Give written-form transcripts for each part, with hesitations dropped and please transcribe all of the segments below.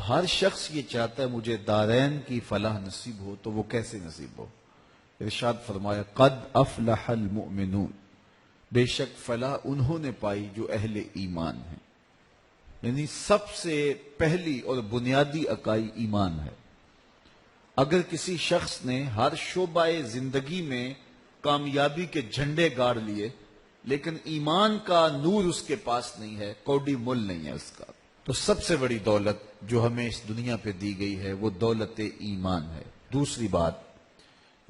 ہر شخص یہ چاہتا ہے مجھے دارین کی فلاح نصیب ہو، تو وہ کیسے نصیب ہو؟ ارشاد فرمایا قد افلح المؤمنون، بے شک فلاح انہوں نے پائی جو اہل ایمان ہیں۔ یعنی سب سے پہلی اور بنیادی اکائی ایمان ہے۔ اگر کسی شخص نے ہر شعبہ زندگی میں کامیابی کے جھنڈے گاڑ لیے لیکن ایمان کا نور اس کے پاس نہیں ہے، کوڈی مل نہیں ہے اس کا، تو سب سے بڑی دولت جو ہمیں اس دنیا پہ دی گئی ہے وہ دولت ایمان ہے۔ دوسری بات،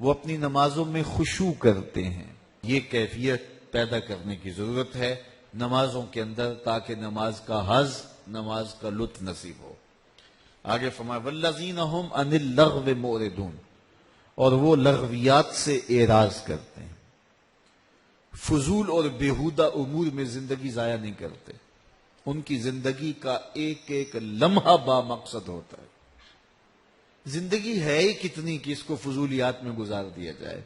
وہ اپنی نمازوں میں خشوع کرتے ہیں۔ یہ کیفیت پیدا کرنے کی ضرورت ہے نمازوں کے اندر، تاکہ نماز کا حظ، نماز کا لطف نصیب ہو۔ آگے فرمایا والذین هم عن اللغو معرضون، اور وہ لغویات سے اعراض کرتے ہیں، فضول اور بیہودہ امور میں زندگی ضائع نہیں کرتے، ان کی زندگی کا ایک ایک لمحہ با مقصد ہوتا ہے۔ زندگی ہے ہی کتنی کہ اس کو فضولیات میں گزار دیا جائے۔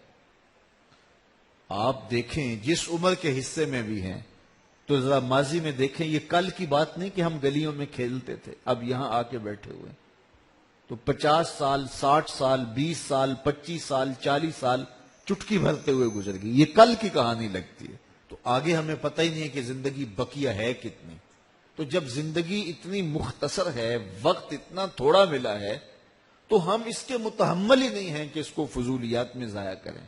آپ دیکھیں جس عمر کے حصے میں بھی ہیں تو ذرا ماضی میں دیکھیں، یہ کل کی بات نہیں کہ ہم گلیوں میں کھیلتے تھے، اب یہاں آ کے بیٹھے ہوئے تو 50 سال 60 سال 20 سال 25 سال 40 سال چٹکی بھرتے ہوئے گزر گئی، یہ کل کی کہانی لگتی ہے۔ تو آگے ہمیں پتہ ہی نہیں ہے کہ زندگی بقیہ ہے کتنی۔ تو جب زندگی اتنی مختصر ہے، وقت اتنا تھوڑا ملا ہے، تو ہم اس کے متحمل ہی نہیں ہیں کہ اس کو فضولیات میں ضائع کریں۔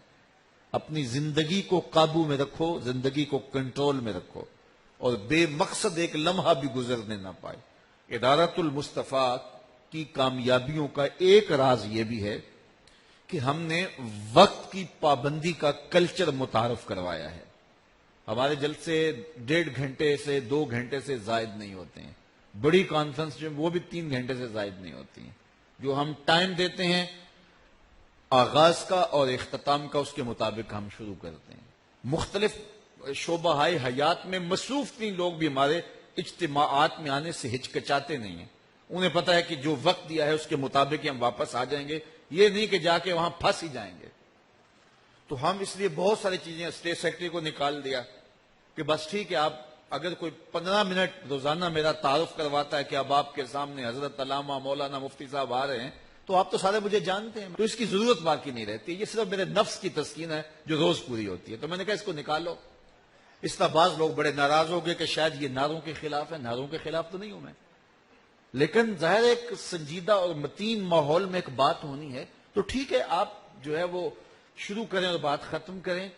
اپنی زندگی کو قابو میں رکھو، زندگی کو کنٹرول میں رکھو، اور بے مقصد ایک لمحہ بھی گزرنے نہ پائے۔ ادارت المصطفیٰ کی کامیابیوں کا ایک راز یہ بھی ہے کہ ہم نے وقت کی پابندی کا کلچر متعارف کروایا ہے۔ ہمارے جلسے 1.5 گھنٹے سے 2 گھنٹے سے زائد نہیں ہوتے ہیں، بڑی کانفرنس جو وہ بھی 3 گھنٹے سے زائد نہیں ہوتی ہیں۔ جو ہم ٹائم دیتے ہیں آغاز کا اور اختتام کا، اس کے مطابق ہم شروع کرتے ہیں۔ مختلف شعبہ حیات میں مصروف تین لوگ بھی ہمارے اجتماعات میں آنے سے ہچکچاتے نہیں ہیں، انہیں پتہ ہے کہ جو وقت دیا ہے اس کے مطابق ہی ہم واپس آ جائیں گے، یہ نہیں کہ جا کے وہاں پھنس ہی جائیں گے۔ تو ہم اس لیے بہت ساری چیزیں اسٹیٹ سیکرٹری کو نکال دیا کہ بس ٹھیک ہے، آپ اگر کوئی 15 منٹ روزانہ میرا تعارف کرواتا ہے کہ اب آپ کے سامنے حضرت علامہ مولانا مفتی صاحب آ رہے ہیں، تو آپ تو سارے مجھے جانتے ہیں، تو اس کی ضرورت باقی نہیں رہتی۔ یہ صرف میرے نفس کی تسکین ہے جو روز پوری ہوتی ہے۔ تو میں نے کہا اس کو نکالو۔ اس طرح بعض لوگ بڑے ناراض ہو گئے کہ شاید یہ نعروں کے خلاف ہے۔ نعروں کے خلاف تو نہیں ہوں میں، لیکن ظاہر ایک سنجیدہ اور متین ماحول میں ایک بات ہونی ہے، تو ٹھیک ہے آپ جو ہے وہ شروع کریں اور بات ختم کریں۔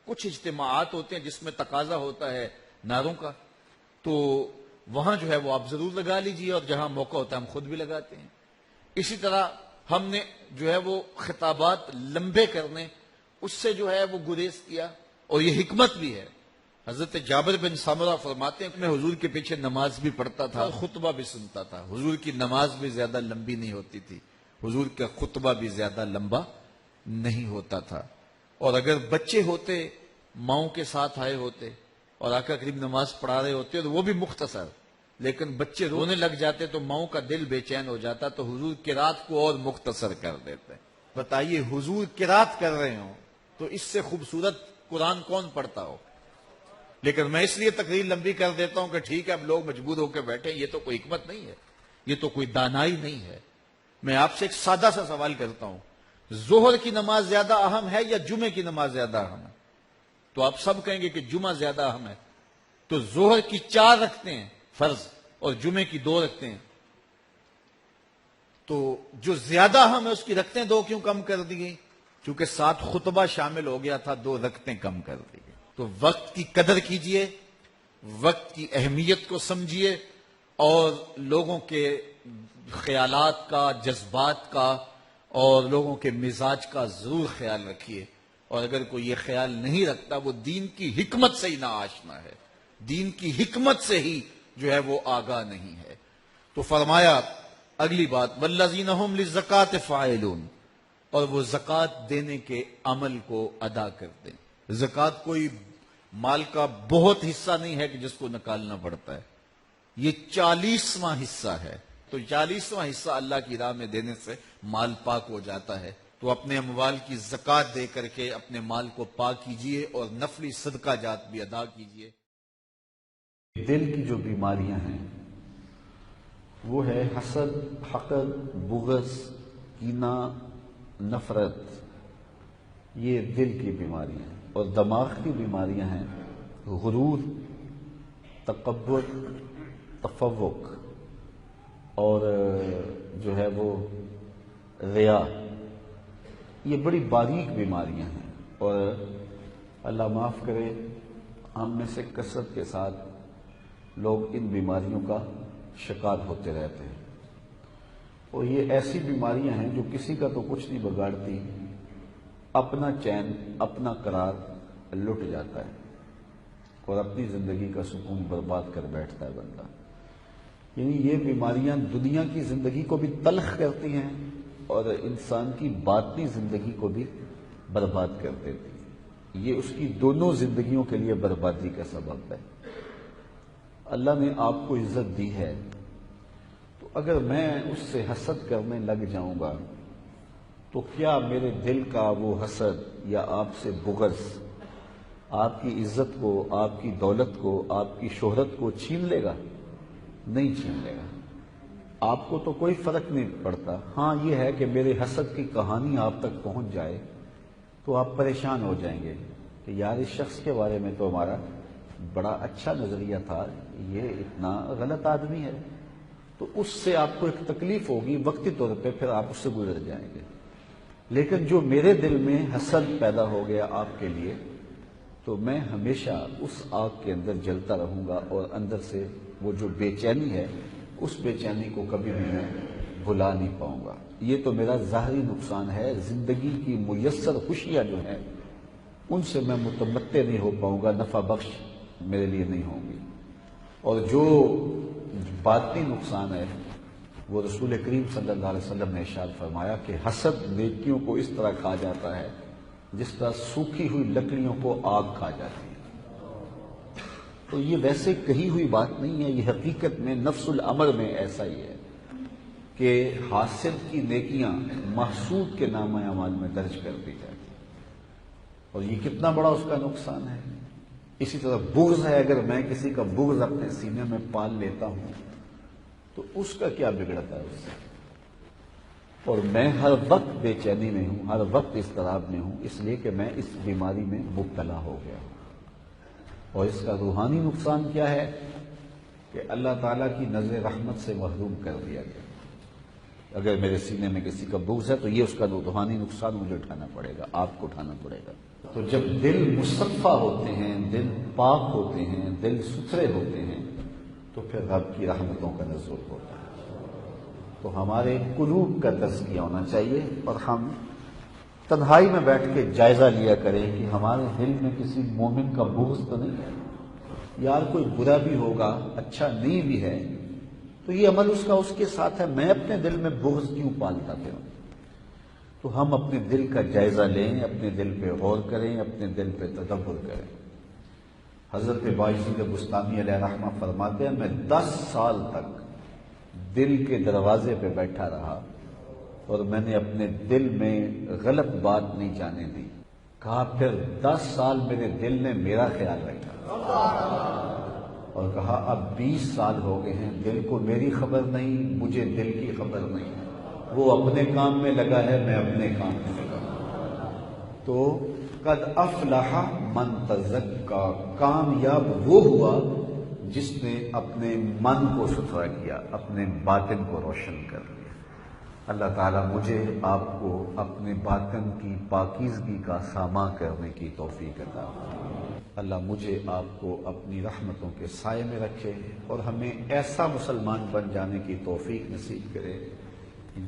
کچھ اجتماعات ہوتے ہیں جس میں تقاضا ہوتا ہے نعروں کا، تو وہاں جو ہے وہ آپ ضرور لگا لیجئے، اور جہاں موقع ہوتا ہے ہم خود بھی لگاتے ہیں۔ اسی طرح ہم نے جو ہے وہ خطابات لمبے کرنے، اس سے جو ہے وہ گریز کیا، اور یہ حکمت بھی ہے۔ حضرت جابر بن سامرہ فرماتے ہیں کہ میں حضور کے پیچھے نماز بھی پڑھتا تھا اور خطبہ بھی سنتا تھا۔ حضور کی نماز بھی زیادہ لمبی نہیں ہوتی تھی، حضور کا خطبہ بھی زیادہ لمبا نہیں ہوتا تھا۔ اور اگر بچے ہوتے ماؤں کے ساتھ آئے ہوتے اور آقا کریم نماز پڑھا رہے ہوتے تو وہ بھی مختصر، لیکن بچے رونے لگ جاتے تو ماؤں کا دل بے چین ہو جاتا، تو حضور قرات کو اور مختصر کر دیتے۔ بتائیے حضور قرات کر رہے ہوں تو اس سے خوبصورت قرآن کون پڑھتا ہو؟ لیکن میں اس لیے تقریر لمبی کر دیتا ہوں کہ ٹھیک ہے اب لوگ مجبور ہو کے بیٹھے، یہ تو کوئی حکمت نہیں ہے، یہ تو کوئی دانائی نہیں ہے۔ میں آپ سے ایک سادہ سا سوال کرتا ہوں، ظہر کی نماز زیادہ اہم ہے یا جمعے کی نماز زیادہ اہم ہے؟ تو آپ سب کہیں گے کہ جمعہ زیادہ اہم ہے۔ تو ظہر کی 4 رکھتے ہیں فرض اور جمعے کی 2 رکھتے ہیں، تو جو زیادہ اہم ہے اس کی رکھتے ہیں 2 کیوں کم کر دی گئی؟ چونکہ ساتھ خطبہ شامل ہو گیا تھا، 2 رکھتے کم کر دی گئی۔ تو وقت کی قدر کیجئے، وقت کی اہمیت کو سمجھیے، اور لوگوں کے خیالات کا، جذبات کا اور لوگوں کے مزاج کا ضرور خیال رکھیے۔ اور اگر کوئی یہ خیال نہیں رکھتا وہ دین کی حکمت سے ہی نا آشنا ہے، دین کی حکمت سے ہی جو ہے وہ آگاہ نہیں ہے۔ تو فرمایا اگلی بات والذین هم للزکاۃ فاعلون، اور وہ زکوٰۃ دینے کے عمل کو ادا کرتے ہیں۔ زکوٰۃ کوئی مال کا بہت حصہ نہیں ہے کہ جس کو نکالنا پڑتا ہے، یہ 40واں حصہ ہے۔ تو 40واں حصہ اللہ کی راہ میں دینے سے مال پاک ہو جاتا ہے۔ تو اپنے اموال کی زکوٰۃ دے کر کے اپنے مال کو پاک کیجئے اور نفلی صدقہ جات بھی ادا کیجئے۔ دل کی جو بیماریاں ہیں وہ ہے حسد، حقد، بغض، کینہ، نفرت. یہ دل کی بیماریاں ہیں. اور دماغ کی بیماریاں ہیں غرور، تکبر، تفوق اور جو ہے وہ ریا. یہ بڑی باریک بیماریاں ہیں اور اللہ معاف کرے ہم میں سے کثرت کے ساتھ لوگ ان بیماریوں کا شکار ہوتے رہتے ہیں. اور یہ ایسی بیماریاں ہیں جو کسی کا تو کچھ نہیں بگاڑتی، اپنا چین، اپنا قرار لٹ جاتا ہے اور اپنی زندگی کا سکون برباد کر بیٹھتا ہے بندہ. یعنی یہ بیماریاں دنیا کی زندگی کو بھی تلخ کرتی ہیں اور انسان کی باطنی زندگی کو بھی برباد کر دیتی ہیں. یہ اس کی دونوں زندگیوں کے لیے بربادی کا سبب ہے. اللہ نے آپ کو عزت دی ہے تو اگر میں اس سے حسد کرنے لگ جاؤں گا تو کیا میرے دل کا وہ حسد یا آپ سے بغض آپ کی عزت کو، آپ کی دولت کو، آپ کی شہرت کو چھین لے گا؟ نہیں چھین لے گا. آپ کو تو کوئی فرق نہیں پڑتا. ہاں یہ ہے کہ میرے حسد کی کہانی آپ تک پہنچ جائے تو آپ پریشان ہو جائیں گے کہ یار اس شخص کے بارے میں تو ہمارا بڑا اچھا نظریہ تھا، یہ اتنا غلط آدمی ہے. تو اس سے آپ کو ایک تکلیف ہوگی وقتی طور پہ، پھر آپ اس سے گزر جائیں گے. لیکن جو میرے دل میں حسد پیدا ہو گیا آپ کے لیے تو میں ہمیشہ اس آگ کے اندر جلتا رہوں گا اور اندر سے وہ جو بے چینی ہے اس بے چینی کو کبھی بھی میں بھلا نہیں پاؤں گا. یہ تو میرا ظاہری نقصان ہے. زندگی کی میسر خوشیاں جو ہیں ان سے میں متمتع نہیں ہو پاؤں گا، نفع بخش میرے لیے نہیں ہوں گی. اور جو باطنی نقصان ہے وہ رسول کریم صلی اللہ علیہ وسلم نے ارشاد فرمایا کہ حسد نیکیوں کو اس طرح کھا جاتا ہے جس طرح سوکھی ہوئی لکڑیوں کو آگ کھا جاتی ہے. تو یہ ویسے کہی ہوئی بات نہیں ہے، یہ حقیقت میں نفس الامر میں ایسا ہی ہے کہ حاسد کی نیکیاں محسود کے نامہ اعمال میں درج کر دی جاتی ہیں اور یہ کتنا بڑا اس کا نقصان ہے. اسی طرح بغض ہے، اگر میں کسی کا بغض اپنے سینے میں پال لیتا ہوں تو اس کا کیا بگڑتا ہے اس سے. اور میں ہر وقت بے چینی میں ہوں، ہر وقت اضطراب میں ہوں، اس لیے کہ میں اس بیماری میں مبتلا ہو گیا ہوں. اور اس کا روحانی نقصان کیا ہے کہ اللہ تعالیٰ کی نظر رحمت سے محروم کر دیا گیا. اگر میرے سینے میں کسی کا بغض ہے تو یہ اس کا روحانی نقصان مجھے اٹھانا پڑے گا، آپ کو اٹھانا پڑے گا. تو جب دل مصفا ہوتے ہیں، دل پاک ہوتے ہیں، دل ستھرے ہوتے ہیں تو پھر رب کی رحمتوں کا نزول ہوتا ہے. تو ہمارے قلوب کا تزکیہ ہونا چاہیے اور ہم تنہائی میں بیٹھ کے جائزہ لیا کریں کہ ہمارے دل میں کسی مومن کا بغض تو نہیں ہے. یار کوئی برا بھی ہوگا، اچھا نہیں بھی ہے تو یہ عمل اس کا اس کے ساتھ ہے، میں اپنے دل میں بغض کیوں پالتا پھروں. تو ہم اپنے دل کا جائزہ لیں، اپنے دل پہ غور کریں، اپنے دل پہ تدبر کریں. حضرت باجید بستامی علیہ رحمہ فرماتے ہیں میں 10 سال تک دل کے دروازے پہ بیٹھا رہا اور میں نے اپنے دل میں غلط بات نہیں جانے دی. کہا پھر 10 سال میرے دل نے میرا خیال رکھا اور کہا اب 20 سال ہو گئے ہیں، دل کو میری خبر نہیں، مجھے دل کی خبر نہیں. وہ اپنے کام میں لگا ہے، میں اپنے کام میں لگا. تو قد افلح من تزکا، کامیاب وہ ہوا جس نے اپنے من کو ستھرا کیا، اپنے باطن کو روشن کر لیا. اللہ تعالیٰ مجھے آپ کو اپنے باطن کی پاکیزگی کا سامان کرنے کی توفیق عطا فرمائے. اللہ مجھے آپ کو اپنی رحمتوں کے سائے میں رکھے اور ہمیں ایسا مسلمان بن جانے کی توفیق نصیب کرے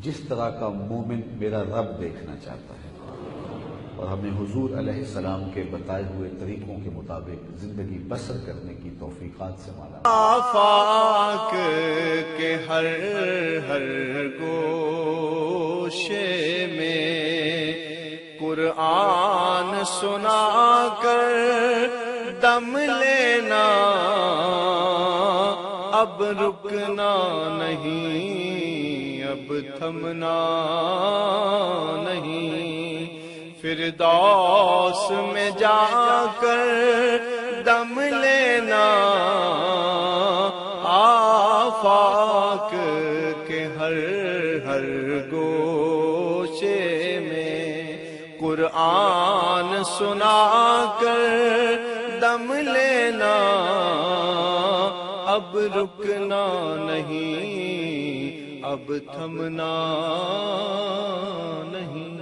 جس طرح کا مومن میرا رب دیکھنا چاہتا ہے، اور ہمیں حضور علیہ السلام کے بتائے ہوئے طریقوں کے مطابق زندگی بسر کرنے کی توفیقات سے مالا. آفاق کے ہر ہر گوشے میں قرآن سنا کر دم لینا، اب رکنا نہیں، اب تھمنا نہیں، فردوس میں جا کر دم لینا. آفاق کے ہر ہر گوشے میں قرآن سنا کر دم لینا، اب رکنا نہیں، اب تھمنا نہیں۔